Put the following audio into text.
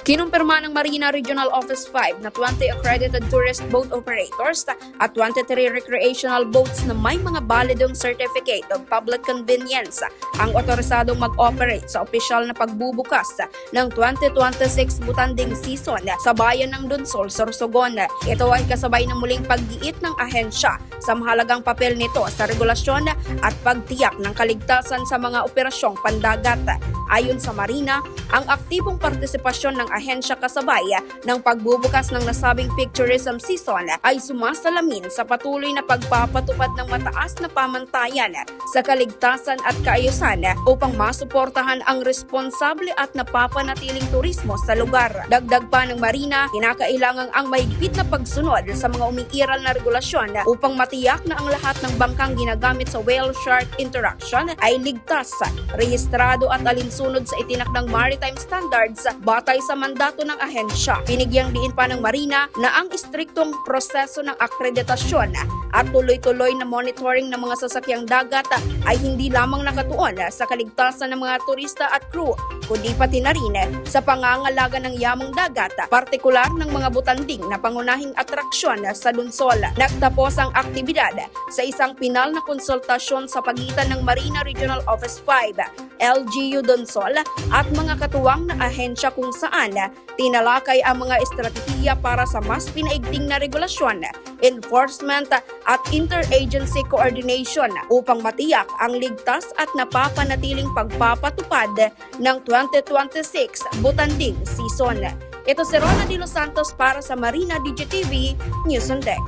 Kinumpirma ng Marina Regional Office 5 na 20 accredited tourist boat operators at 23 recreational boats na may mga balidong Certificate of Public Convenience ang otorisadong mag-operate sa opisyal na pagbubukas ng 2026 butanding season sa bayan ng Donsol, Sorsogon. Ito ay kasabay ng muling paggiit ng ahensya sa mahalagang papel nito sa regulasyon at pagtiyak ng kaligtasan sa mga operasyong pandagat. Ayon sa Marina, ang aktibong partisipasyon ng ahensya kasabay ng pagbubukas ng nasabing peak tourism season ay sumasalamin sa patuloy na pagpapatupad ng mataas na pamantayan sa kaligtasan at kaayusan upang masuportahan ang responsable at napapanatiling turismo sa lugar. Dagdag pa ng Marina, kinakailangang ang mahigpit na pagsunod sa mga umiiral na regulasyon upang matiyak na ang lahat ng bangkang ginagamit sa whale-shark interaction ay ligtas, rehistrado at alinsunod sa itinakdang maritime standards batay sa mandato ng ahensya. Binigyang diin pa ng Marina na ang istriktong proseso ng akreditasyon at tuloy-tuloy na monitoring ng mga sasakyang dagat ay hindi lamang nakatuon sa kaligtasan ng mga turista at crew, kundi pati na rin sa pangangalaga ng yamang dagat, partikular ng mga butanding na pangunahing atraksyon sa Donsol. Nagtapos ang aktibidad sa isang pinal na konsultasyon sa pagitan ng Marina Regional Office 5, LGU Donsol at mga katuwang na ahensya kung saan tinalakay ang mga estratehiya para sa mas pinaigting na regulasyon, enforcement at interagency coordination upang matiyak ang ligtas at napapanatiling pagpapatupad ng 2026 butanding season. Ito si Rona de los Santos para sa Marina DGTV News on Deck.